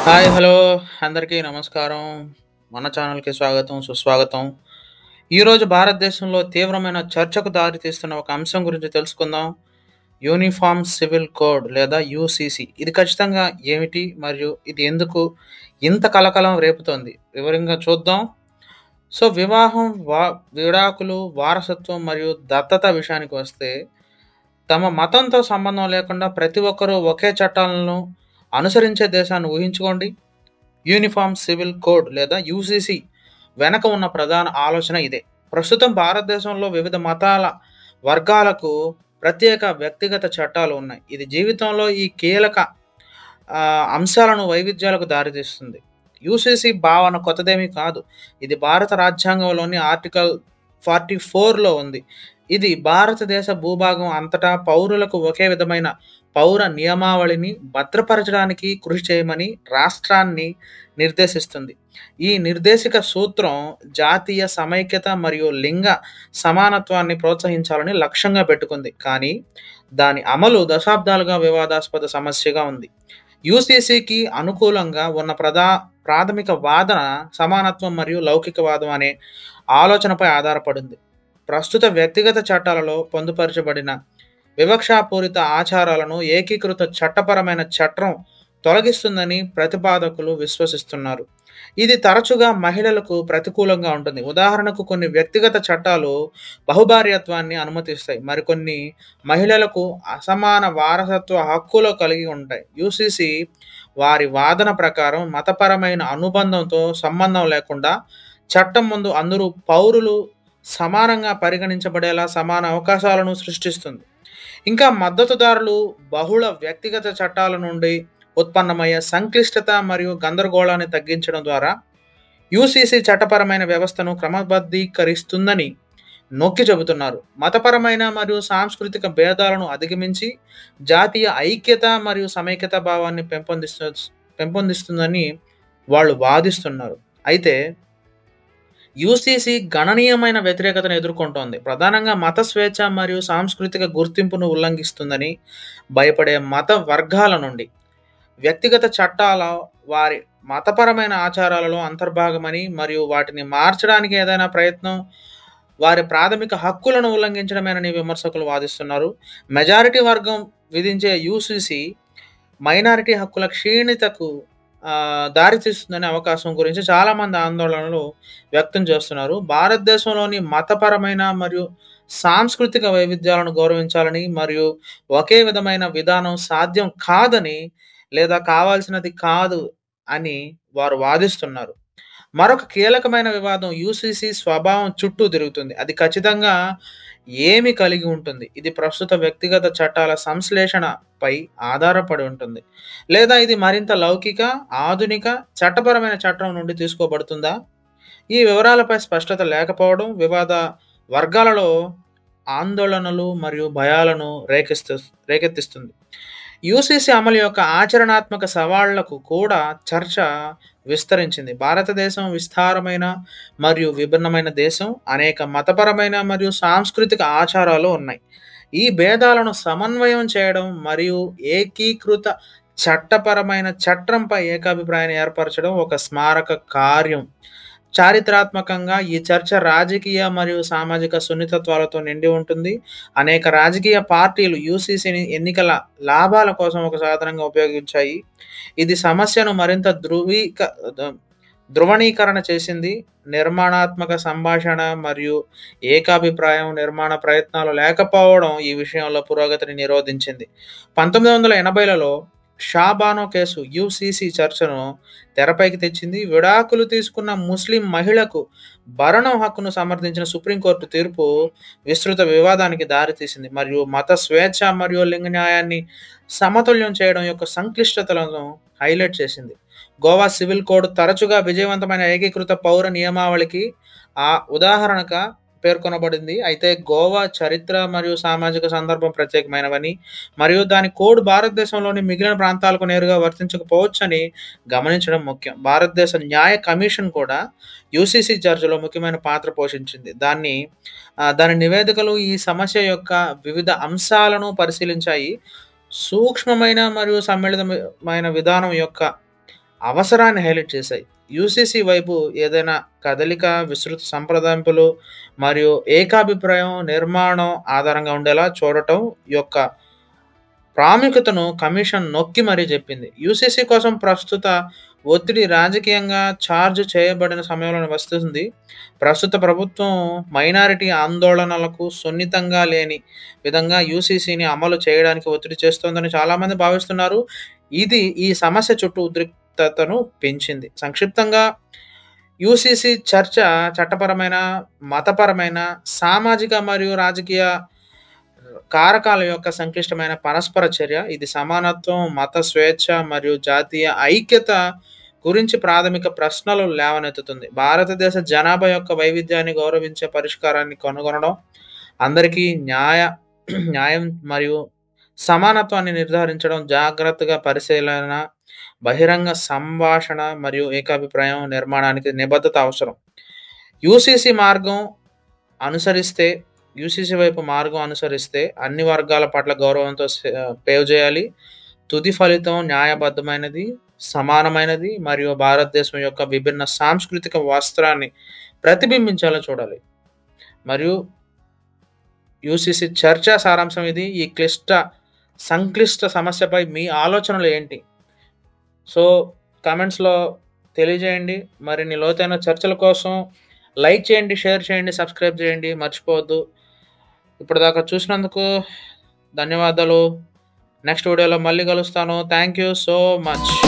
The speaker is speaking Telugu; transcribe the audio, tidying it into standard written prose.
హాయ్ హలో అందరికీ నమస్కారం. మన ఛానల్కి స్వాగతం సుస్వాగతం. ఈరోజు భారతదేశంలో తీవ్రమైన చర్చకు దారితీస్తున్న ఒక అంశం గురించి తెలుసుకుందాం. యూనిఫామ్ సివిల్ కోడ్ లేదా యూసీసీ. ఇది ఖచ్చితంగా ఏమిటి మరియు ఇది ఎందుకు ఇంత కలకలం రేపుతోంది వివరంగా చూద్దాం. సో వివాహం, విడాకులు, వారసత్వం మరియు దత్తత విషయానికి వస్తే తమ మతంతో సంబంధం లేకుండా ప్రతి ఒక్కరూ ఒకే చట్టాలను అనుసరించే దేశాన్ని ఊహించుకోండి. యూనిఫామ్ సివిల్ కోడ్ లేదా యూసీసీ వెనక ఉన్న ప్రధాన ఆలోచన ఇదే. ప్రస్తుతం భారతదేశంలో వివిధ మతాల వర్గాలకు ప్రత్యేక వ్యక్తిగత చట్టాలు ఉన్నాయి. ఇది జీవితంలో ఈ కీలక అంశాలను వైవిధ్యాలకు దారితీస్తుంది. యూసీసీ భావన కొత్తదేమీ కాదు. ఇది భారత రాజ్యాంగంలోని ఆర్టికల్ 44లో ఉంది. ఇది భారతదేశ భూభాగం అంతటా పౌరులకు ఒకే విధమైన పౌర నియమావళిని భద్రపరచడానికి కృషి చేయమని రాష్ట్రాన్ని నిర్దేశిస్తుంది. ఈ నిర్దేశిక సూత్రం జాతీయ సమైక్యత మరియు లింగ సమానత్వాన్ని ప్రోత్సహించాలని లక్ష్యంగా పెట్టుకుంది. కానీ దాని అమలు దశాబ్దాలుగా వివాదాస్పద సమస్యగా ఉంది. యూసీసీకి అనుకూలంగా ఉన్న ప్రాథమిక వాదన సమానత్వం మరియు లౌకికవాదం అనే ఆలోచనపై ఆధారపడింది. ప్రస్తుత వ్యక్తిగత చట్టాలలో పొందుపరచబడిన వివక్షాపూరిత ఆచారాలను ఏకీకృత చట్టపరమైన చట్టం తొలగిస్తుందని ప్రతిపాదకులు విశ్వసిస్తున్నారు. ఇది తరచుగా మహిళలకు ప్రతికూలంగా ఉంటుంది. ఉదాహరణకు కొన్ని వ్యక్తిగత చట్టాలు బహుభార్యత్వాన్ని అనుమతిస్తాయి, మరికొన్ని మహిళలకు అసమాన వారసత్వ హక్కులు కలిగి ఉంటాయి. యూసీసీ వారి వాదన ప్రకారం మతపరమైన అనుబంధంతో సంబంధం లేకుండా చట్టం ముందు అందరూ పౌరులు సమానంగా పరిగణించబడేలా సమాన అవకాశాలను సృష్టిస్తుంది. ఇంకా మద్దతుదారులు బహుళ వ్యక్తిగత చట్టాల నుండి ఉత్పన్నమయ్యే సంక్లిష్టత మరియు గందరగోళాన్ని తగ్గించడం ద్వారా యూసీసీ చట్టపరమైన వ్యవస్థను క్రమబద్ధీకరిస్తుందని నొక్కి చెబుతున్నారు. మతపరమైన మరియు సాంస్కృతిక భేదాలను అధిగమించి జాతీయ ఐక్యత మరియు సమైక్యత భావాన్ని పెంపొందిస్తుందని వాళ్ళు వాదిస్తున్నారు. అయితే యూసీసీ గణనీయమైన వ్యతిరేకతను ఎదుర్కొంటోంది. ప్రధానంగా మత స్వేచ్ఛ మరియు సాంస్కృతిక గుర్తింపును ఉల్లంఘిస్తుందని భయపడే మత వర్గాల నుండి. వ్యక్తిగత చట్టాల వారి మతపరమైన ఆచారాలలో అంతర్భాగమని మరియు వాటిని మార్చడానికి ఏదైనా ప్రయత్నం వారి ప్రాథమిక హక్కులను ఉల్లంఘించడమేనని విమర్శకులు వాదిస్తున్నారు. మెజారిటీ వర్గం విధించే యూసీసీ మైనారిటీ హక్కుల క్షీణతకు దారితీస్తుందనే అవకాశం గురించి చాలామంది ఆందోళనలు వ్యక్తం చేస్తున్నారు. భారతదేశంలోని మతపరమైన మరియు సాంస్కృతిక వైవిధ్యాలను గౌరవించాలని మరియు ఒకే విధమైన విధానం సాధ్యం కాదని లేదా కావాల్సినది కాదు అని వారు వాదిస్తున్నారు. మరొక కీలకమైన వివాదం యూసీసీ స్వభావం చుట్టూ తిరుగుతుంది. అది ఖచ్చితంగా ఏమి కలిగి ఉంటుంది? ఇది ప్రస్తుత వ్యక్తిగత చట్టాల సంశ్లేషణపై ఆధారపడి ఉంటుంది, లేదా ఇది మరింత లౌకిక ఆధునిక చట్టపరమైన చట్టం నుండి తీసుకోబడుతుందా? ఈ వివరాలపై స్పష్టత లేకపోవడం వివాద వర్గాలలో ఆందోళనలు మరియు భయాలను రేకెత్తిస్తుంది. యూసీసీ అమలు యొక్క ఆచరణాత్మక సవాళ్లకు కూడా చర్చ విస్తరించింది. భారతదేశం విస్తారమైన మరియు విభిన్నమైన దేశం. అనేక మతపరమైన మరియు సాంస్కృతిక ఆచారాలు ఉన్నాయి. ఈ భేదాలను సమన్వయం చేయడం మరియు ఏకీకృత చట్టపరమైన చట్టంపై ఏకాభిప్రాయాన్ని ఏర్పరచడం ఒక స్మారక కార్యం. చారిత్రాత్మకంగా ఈ చర్చ రాజకీయ మరియు సామాజిక సున్నితత్వాలతో నిండి ఉంటుంది. అనేక రాజకీయ పార్టీలు యూసీసీని ఎన్నికల లాభాల కోసం ఒక సాధనంగా ఉపయోగించాయి. ఇది సమస్యను మరింత ధృవణీకరణ చేసింది. నిర్మాణాత్మక సంభాషణ మరియు ఏకాభిప్రాయం నిర్మాణ ప్రయత్నాలు లేకపోవడం ఈ విషయంలో పురోగతిని నిరోధించింది. 1980లలో షాబానో కేసు యూసీసీ చర్చను తెరపైకి తెచ్చింది. విడాకులు తీసుకున్న ముస్లిం మహిళకు భరణం హక్కును సమర్థించిన సుప్రీంకోర్టు తీర్పు విస్తృత వివాదానికి దారితీసింది మరియు మత స్వేచ్ఛ మరియు లింగ న్యాయాన్ని సమతుల్యం చేయడం యొక్క సంక్లిష్టతలను హైలైట్ చేసింది. గోవా సివిల్ కోడ్ తరచుగా విజయవంతమైన ఏకీకృత పౌర నియమావళికి ఉదాహరణగా పేర్కొనబడింది. అయితే గోవా చరిత్ర మరియు సామాజిక సందర్భం ప్రత్యేకమైనవని మరియు దాని కోడ్ భారతదేశంలోని మిగిలిన ప్రాంతాలకు నేరుగా వర్తించకపోవచ్చని గమనించడం ముఖ్యం. భారతదేశ న్యాయ కమిషన్ కూడా యూసీసీ చర్చలో ముఖ్యమైన పాత్ర పోషించింది. దాని నివేదికలు ఈ సమస్య యొక్క వివిధ అంశాలను పరిశీలించాయి. సూక్ష్మమైన మరియు సమ్మిళితమైన విధానం యొక్క అవసరాన్ని హైలైట్ చేశాయి. యూసీసీ వైపు ఏదైనా కదలిక, విస్తృత సంప్రదింపులు మరియు ఏకాభిప్రాయం నిర్మాణం ఆధారంగా ఉండేలా చూడటం యొక్క ప్రాముఖ్యతను కమిషన్ నొక్కి మరీ చెప్పింది. యూసీసీ కోసం ప్రస్తుత ఒత్తిడి రాజకీయంగా ఛార్జ్ చేయబడిన సమయంలోనే వస్తుంది. ప్రస్తుత ప్రభుత్వం మైనారిటీ ఆందోళనలకు సున్నితంగా లేని విధంగా యూసీసీని అమలు చేయడానికి ఒత్తిడి చేస్తోందని చాలామంది భావిస్తున్నారు. ఇది ఈ సమస్య చుట్టూ ఉద్రిక్తతను పెంచింది. సంక్షిప్తంగా యూసీసీ చర్చ చట్టపరమైన, మతపరమైన, సామాజిక మరియు రాజకీయ కారకాల యొక్క సంక్లిష్టమైన పరస్పర చర్య. ఇది సమానత్వం, మత స్వేచ్ఛ మరియు జాతీయ ఐక్యత గురించి ప్రాథమిక ప్రశ్నలు లేవనెత్తుతుంది. భారతదేశ జనాభా యొక్క వైవిధ్యాన్ని గౌరవించే పరిష్కారాన్ని కనుగొనడం, అందరికీ న్యాయం మరియు సమానత్వాన్ని నిర్ధారించడం, జాగ్రత్తగా పరిశీలన, బహిరంగ సంభాషణ మరియు ఏకాభిప్రాయం నిర్మాణానికి నిబద్ధత అవసరం. యూసీసీ మార్గం అనుసరిస్తే యూసీసీ వైపు మార్గం అనుసరిస్తే అన్ని వర్గాల పట్ల గౌరవంతో పేవ్ చేయాలి. తుది ఫలితం న్యాయబద్ధమైనది, సమానమైనది మరియు భారతదేశం యొక్క విభిన్న సాంస్కృతిక వస్త్రాన్ని ప్రతిబింబించేలా చూడాలి. మరియు యూసీసీ చర్చా సారాంశం ఇది. ఈ సంక్లిష్ట సమస్యపై మీ ఆలోచనలు ఏంటి? సో కామెంట్స్లో తెలియజేయండి. మరిన్ని లోతైన చర్చల కోసం లైక్ చేయండి, షేర్ చేయండి, సబ్స్క్రైబ్ చేయండి, మర్చిపోవద్దు. ఇప్పటిదాకా చూసినందుకు ధన్యవాదాలు. నెక్స్ట్ వీడియోలో మళ్ళీ కలుస్తాను. Thank you so much.